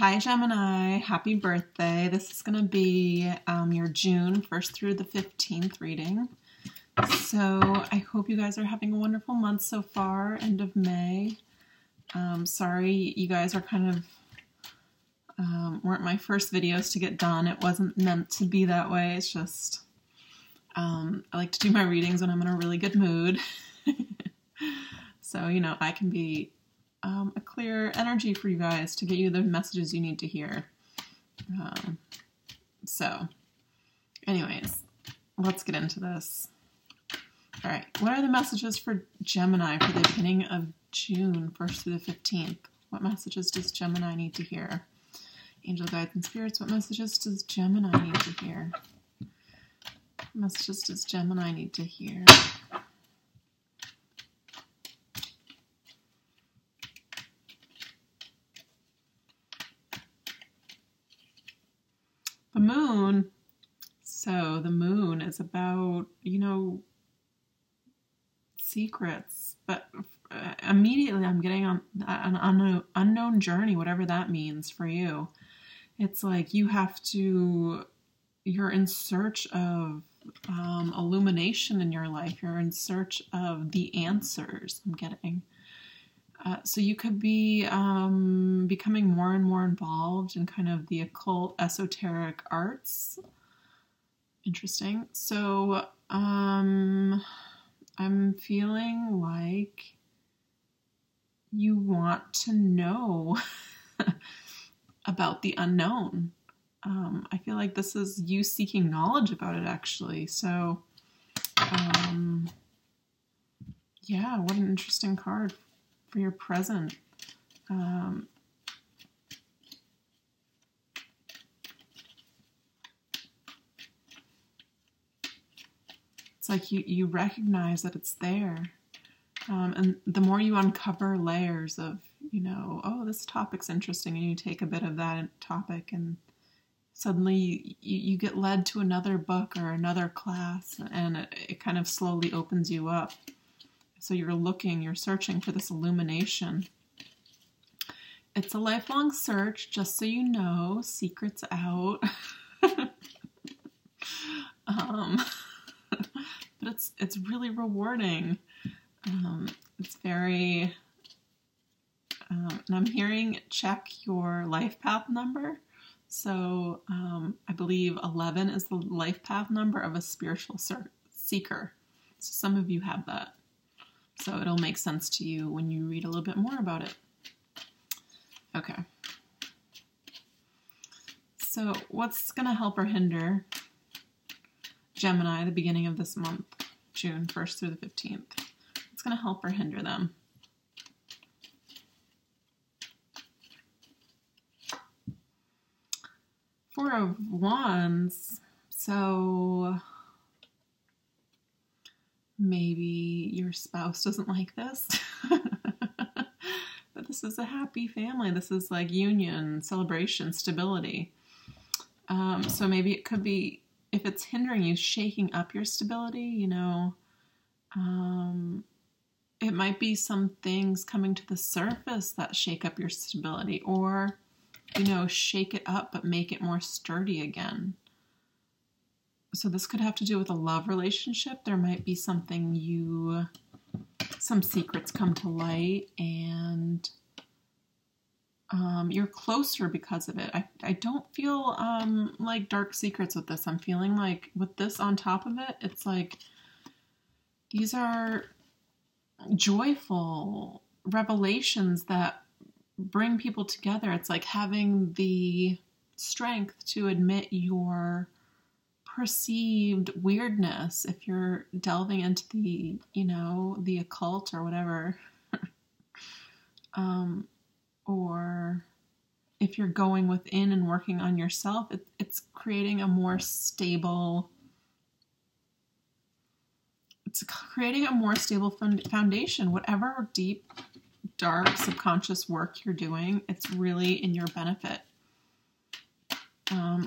Hi Gemini, happy birthday. This is going to be your June 1st through the 15th reading. So I hope you guys are having a wonderful month so far, end of May. Sorry you guys are kind of weren't my first videos to get done. It wasn't meant to be that way. It's just I like to do my readings when I'm in a really good mood. So, you know, I can be a clear energy for you guys to get you the messages you need to hear. So, anyways, let's get into this. All right, what are the messages for Gemini for the beginning of June, 1st through the 15th? What messages does Gemini need to hear? Angel guides and spirits, what messages does Gemini need to hear? What messages does Gemini need to hear? The moon. So the moon is about, you know, secrets, but immediately I'm getting on an unknown journey, whatever that means for you. It's like you have to, you're in search of illumination in your life. You're in search of the answers I'm getting. So you could be becoming more and more involved in kind of the occult, esoteric arts. Interesting. So I'm feeling like you want to know about the unknown. I feel like this is you seeking knowledge about it, actually. So, yeah, what an interesting card for your present. It's like you recognize that it's there. And the more you uncover layers of, you know, oh, this topic's interesting, and you take a bit of that topic, and suddenly you get led to another book or another class, and it kind of slowly opens you up. So you're searching for this illumination. It's a lifelong search, just so you know, secrets out. But it's really rewarding. It's very, and I'm hearing check your life path number. So I believe 11 is the life path number of a spiritual seeker. So some of you have that. So it'll make sense to you when you read a little bit more about it. Okay. So what's going to help or hinder Gemini, the beginning of this month, June 1st through the 15th? What's going to help or hinder them? Four of Wands. So maybe your spouse doesn't like this. But this is a happy family. This is like union, celebration, stability. So maybe it could be, if it's hindering you, shaking up your stability, you know, it might be some things coming to the surface that shake up your stability, or, you know, shake it up but make it more sturdy again. So this could have to do with a love relationship. There might be something some secrets come to light, and you're closer because of it. I don't feel like dark secrets with this. I'm feeling like with this on top of it, it's like these are joyful revelations that bring people together. It's like having the strength to admit your perceived weirdness if you're delving into the, you know, the occult or whatever. Or if you're going within and working on yourself, it's creating a more stable, foundation. Whatever deep, dark, subconscious work you're doing, it's really in your benefit.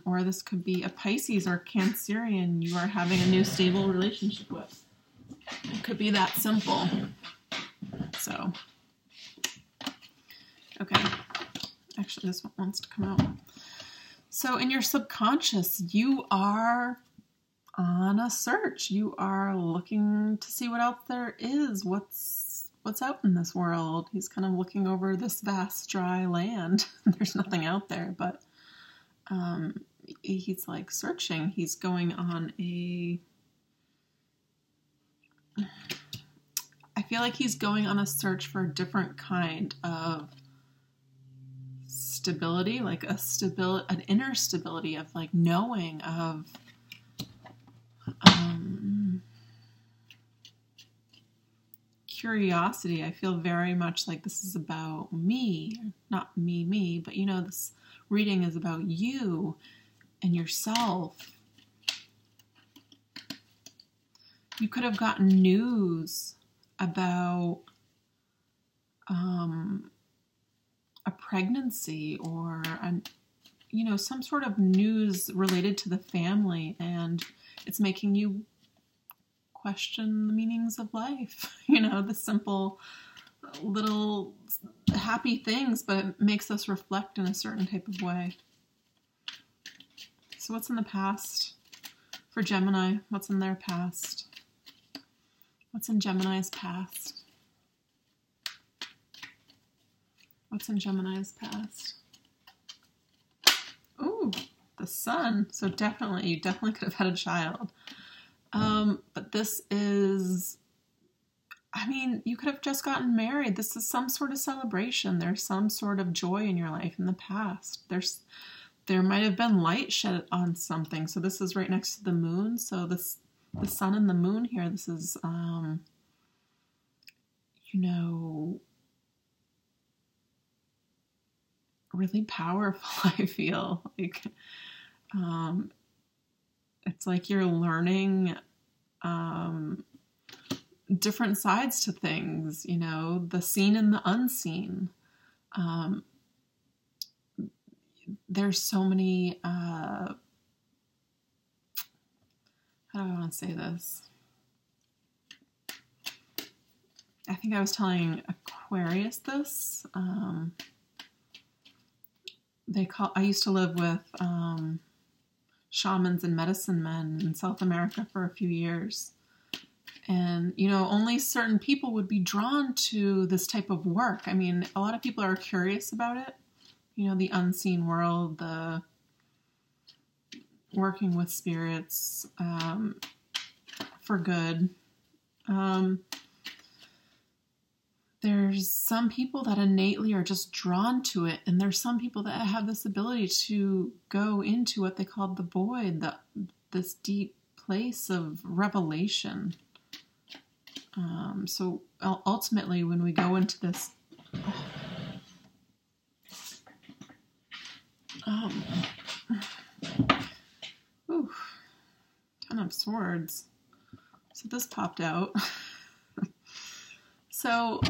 Or this could be a Pisces or Cancerian you are having a new stable relationship with. It could be that simple. So, okay. Actually, this one wants to come out. So in your subconscious, you are on a search. You are looking to see what else there is. What's out in this world? He's kind of looking over this vast dry land. There's nothing out there, but he's like searching. He's going on I feel like he's going on a search for a different kind of stability, like an inner stability of like knowing, of curiosity. I feel very much like this is about me, not me, but you know, this reading is about you and yourself. You could have gotten news about a pregnancy or some sort of news related to the family, and it's making you question the meanings of life. The simple little happy things, but it makes us reflect in a certain type of way. So what's in the past for Gemini? What's in their past? What's in Gemini's past? What's in Gemini's past? Ooh, the sun. So you definitely could have had a child. But this is, you could have just gotten married. This is some sort of celebration. There's some sort of joy in your life in the past. There might have been light shed on something. So this is right next to the moon. So the sun and the moon here, this is, really powerful. I feel like, it's like you're learning, different sides to things, the seen and the unseen. There's so many, how do I want to say this? I think I was telling Aquarius this. I used to live with shamans and medicine men in South America for a few years. And, only certain people would be drawn to this type of work. A lot of people are curious about it. The unseen world, the working with spirits for good. There's some people that innately are just drawn to it, and there's some people that have this ability to go into what they call the void, this deep place of revelation. So ultimately, when we go into this, Ten of Swords. So this popped out. So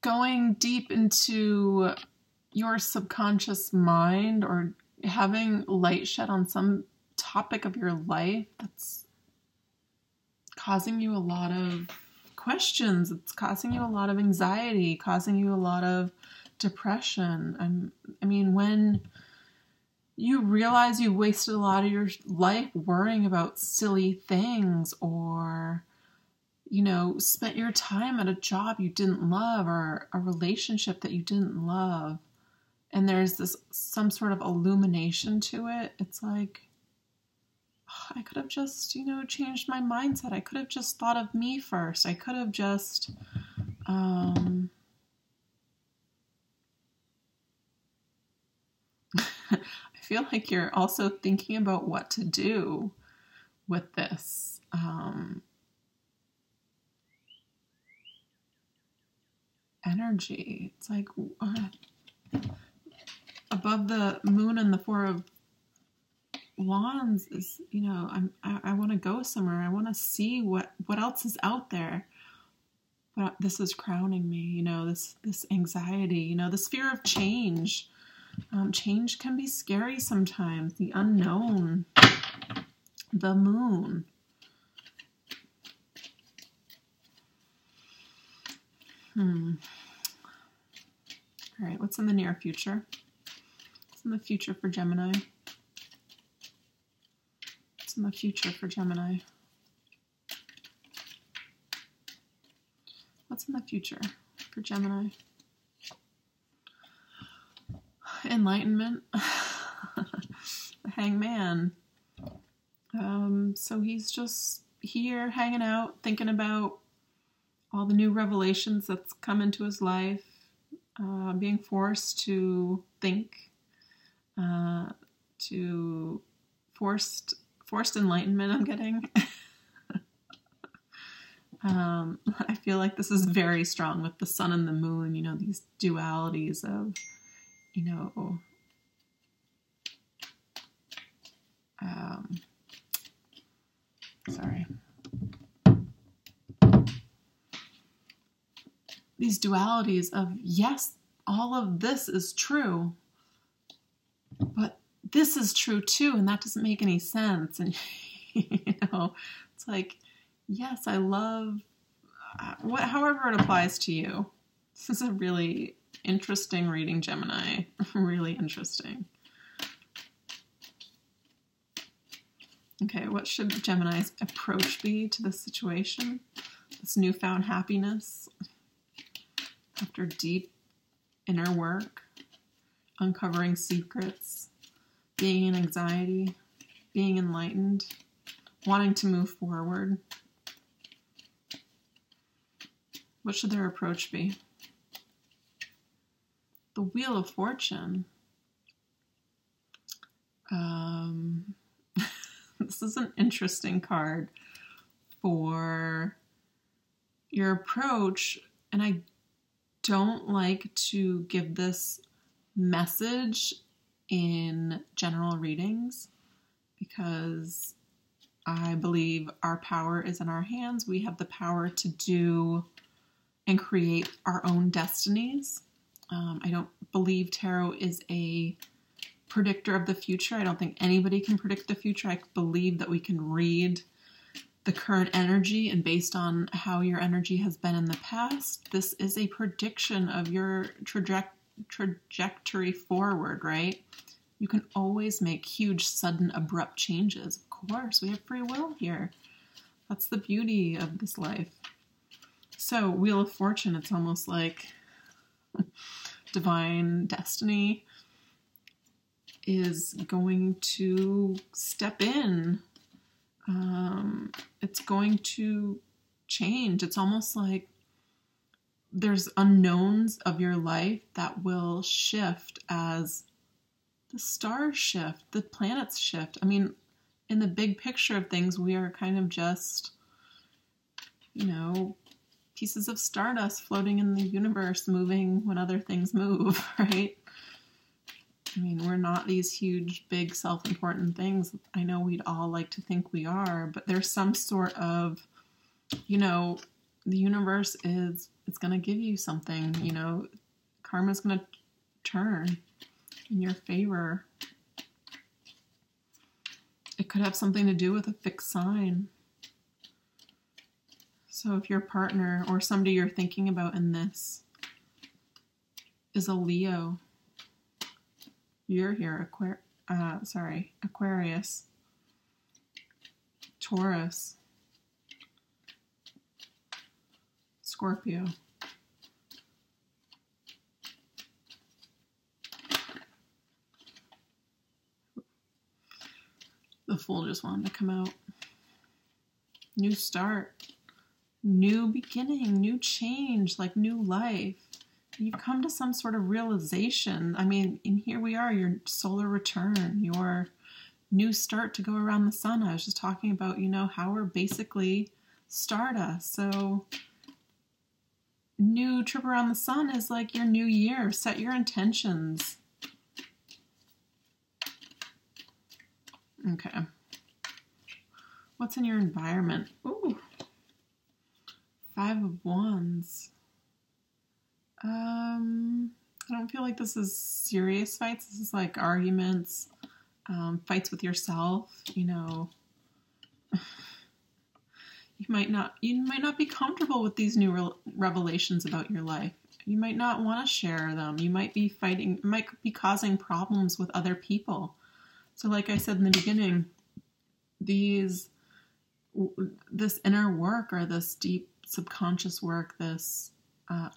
going deep into your subconscious mind, or having light shed on some topic of your life that's causing you a lot of questions. It's causing you a lot of anxiety, causing you a lot of depression. When you realize you wasted a lot of your life worrying about silly things, or spent your time at a job you didn't love, or a relationship that you didn't love, and there's some sort of illumination to it. It's like, I could have just, changed my mindset. I could have just thought of me first. I could have just, I feel like you're also thinking about what to do with this. Energy. It's like above the moon and the Four of Wands is, I want to go somewhere. I want to see what else is out there. But this is crowning me, this anxiety, this fear of change. Change can be scary sometimes. The unknown, the moon. All right, what's in the near future? What's in the future for Gemini? What's in the future for Gemini? What's in the future for Gemini? Enlightenment. The Hangman. So he's just here hanging out, thinking about all the new revelations that's come into his life, being forced to think, to forced enlightenment I'm getting. I feel like this is very strong with the sun and the moon, you know, these dualities of, you know, sorry. These dualities of, yes, all of this is true, but this is true too, and that doesn't make any sense. And, you know, it's like, yes, I love, however it applies to you. This is a really interesting reading, Gemini. Really interesting. Okay, what should Gemini's approach be to this situation? This newfound happiness after deep inner work, uncovering secrets, being in anxiety, being enlightened, wanting to move forward. What should their approach be? The Wheel of Fortune. This is an interesting card for your approach, and I don't like to give this message in general readings because I believe our power is in our hands. We have the power to do and create our own destinies. I don't believe tarot is a predictor of the future. I don't think anybody can predict the future. I believe that we can read the current energy, and based on how your energy has been in the past, this is a prediction of your trajectory forward, right? You can always make huge, sudden, abrupt changes. Of course, we have free will here. That's the beauty of this life. So, Wheel of Fortune, it's almost like divine destiny is going to step in. It's going to change. It's almost like there's unknowns of your life that will shift as the stars shift, the planets shift. I mean, in the big picture of things, we are kind of just, you know, pieces of stardust floating in the universe, moving when other things move, right? I mean, we're not these huge, big, self-important things. I know we'd all like to think we are, but there's some sort of, you know, the universe it's going to give you something, you know, karma's going to turn in your favor. It could have something to do with a fixed sign. So if your partner or somebody you're thinking about in this is a Leo, you're here, Aquarius, Taurus, Scorpio. The Fool just wanted to come out. New start, new beginning, new change, like new life. You've come to some sort of realization. I mean, and here we are, your solar return, your new start to go around the sun. I was just talking about, you know, how we're basically stardust. So new trip around the sun is like your new year. Set your intentions. Okay. What's in your environment? Ooh. 5 of Wands. I don't feel like this is serious fights. This is like arguments, fights with yourself, you know. You might not be comfortable with these new revelations about your life. You might not want to share them. You might be causing problems with other people. So like I said in the beginning, this inner work, or this deep subconscious work, this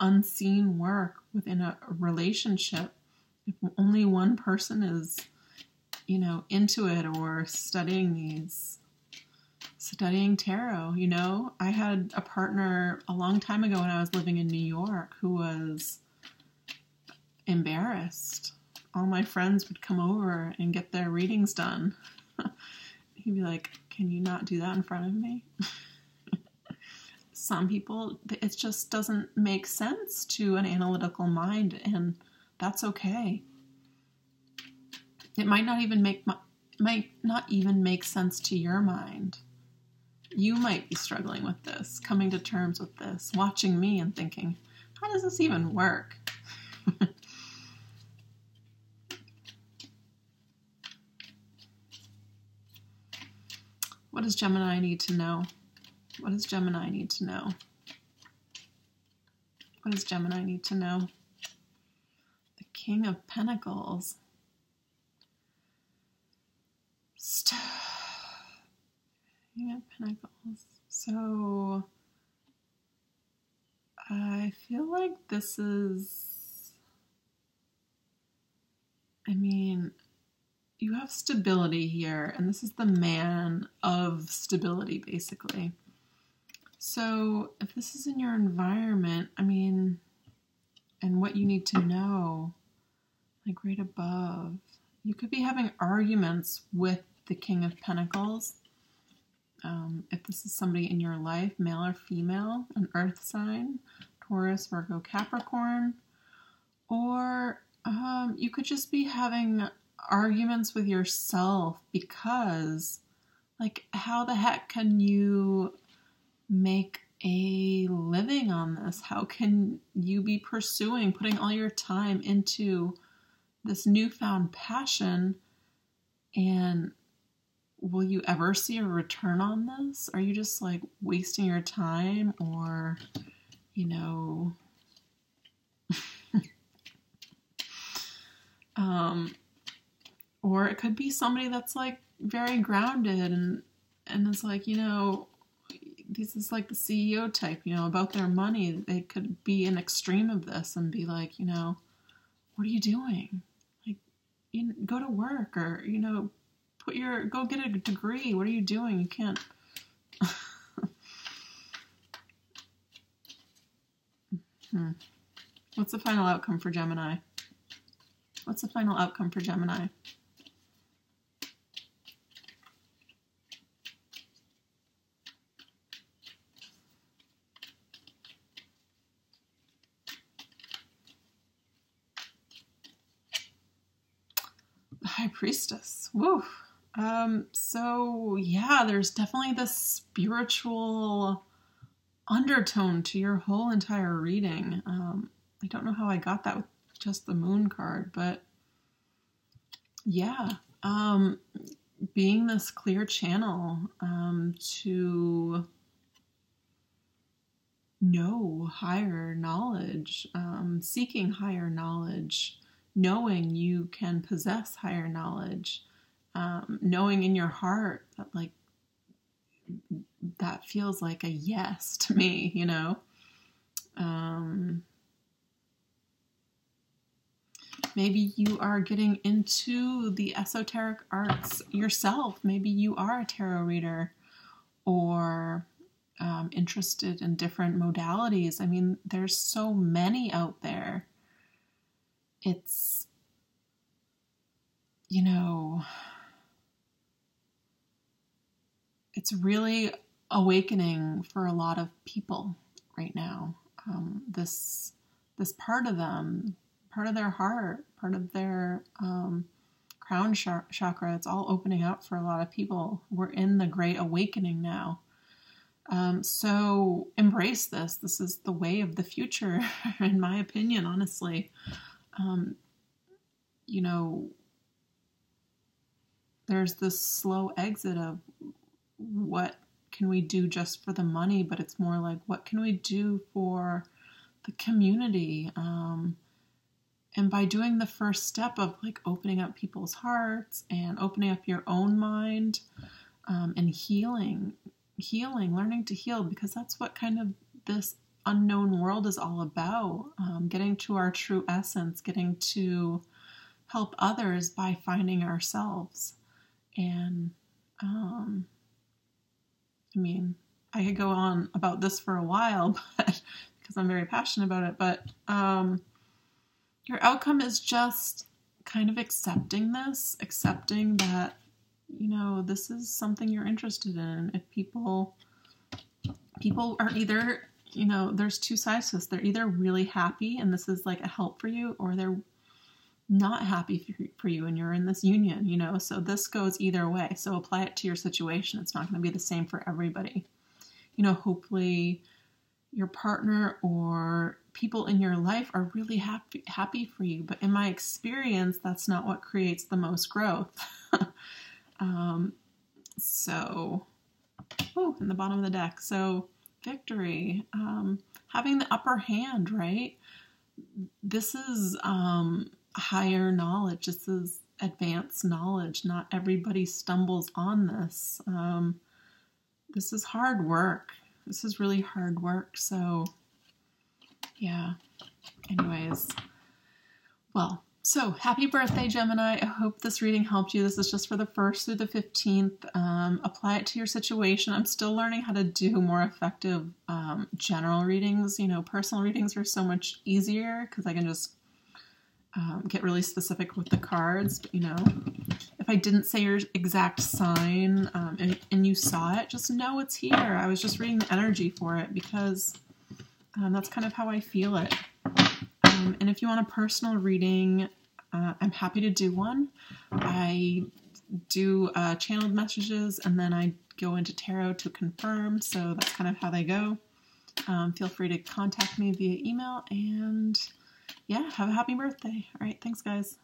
unseen work within a relationship, if only one person is, into it or studying tarot. I had a partner a long time ago when I was living in New York who was embarrassed. All my friends would come over and get their readings done. He'd be like, "Can you not do that in front of me?" Some people, it just doesn't make sense to an analytical mind, and that's okay. It might not even make sense to your mind. You might be struggling with this, coming to terms with this, watching me and thinking, how does this even work? What does Gemini need to know? What does Gemini need to know? What does Gemini need to know? The King of Pentacles. King of Pentacles. So I feel like this is, you have stability here, and this is the man of stability, basically. So if this is in your environment, and what you need to know, like right above, you could be having arguments with the King of Pentacles. If this is somebody in your life, male or female, an earth sign, Taurus, Virgo, Capricorn, or you could just be having arguments with yourself because, like, how the heck can you make a living on this? How can you be putting all your time into this newfound passion, and will you ever see a return on this? Are you just like wasting your time, or, or it could be somebody that's like very grounded and it's like, this is like the CEO type, about their money. They could be an extreme of this and be like, what are you doing? Like, go to work, or, go get a degree. What are you doing? You can't. What's the final outcome for Gemini? What's the final outcome for Gemini? The High Priestess. Woo. So yeah, there's definitely this spiritual undertone to your whole entire reading. I don't know how I got that with just the Moon card, but yeah, being this clear channel to know higher knowledge, seeking higher knowledge, knowing you can possess higher knowledge, knowing in your heart that, like, that feels like a yes to me, Maybe you are getting into the esoteric arts yourself. Maybe you are a tarot reader, or interested in different modalities. There's so many out there. It's, it's really awakening for a lot of people right now. This part of them, part of their heart, part of their crown chakra, it's all opening up for a lot of people. We're in the great awakening now. So embrace this. This is the way of the future, in my opinion, honestly. There's this slow exit of what can we do just for the money, but it's more like, what can we do for the community. And by doing the first step of like opening up people's hearts and opening up your own mind, and healing, learning to heal, because that's what kind of this unknown world is all about. Getting to our true essence, getting to help others by finding ourselves. And I mean, I could go on about this for a while, but because I'm very passionate about it, but your outcome is just kind of accepting this, accepting that, you know, this is something you're interested in. If people are either, you know, there's two sides to this. They're either really happy and this is like a help for you, or they're not happy for you and you're in this union, you know. So this goes either way. So apply it to your situation. It's not going to be the same for everybody. You know, hopefully your partner or people in your life are really happy for you. But in my experience, that's not what creates the most growth. So, in the bottom of the deck. So victory, having the upper hand, right? This is higher knowledge. This is advanced knowledge. Not everybody stumbles on this. This is hard work. This is really hard work. So, yeah. Anyways, well, so happy birthday, Gemini. I hope this reading helped you. This is just for the 1st through the 15th. Apply it to your situation. I'm still learning how to do more effective general readings. You know, personal readings are so much easier because I can just get really specific with the cards. But, you know, if I didn't say your exact sign and you saw it, just know it's here. I was just reading the energy for it because that's kind of how I feel it. And if you want a personal reading, I'm happy to do one. I do channeled messages and then I go into tarot to confirm. So that's kind of how they go. Feel free to contact me via email and yeah, have a happy birthday. All right. Thanks, guys.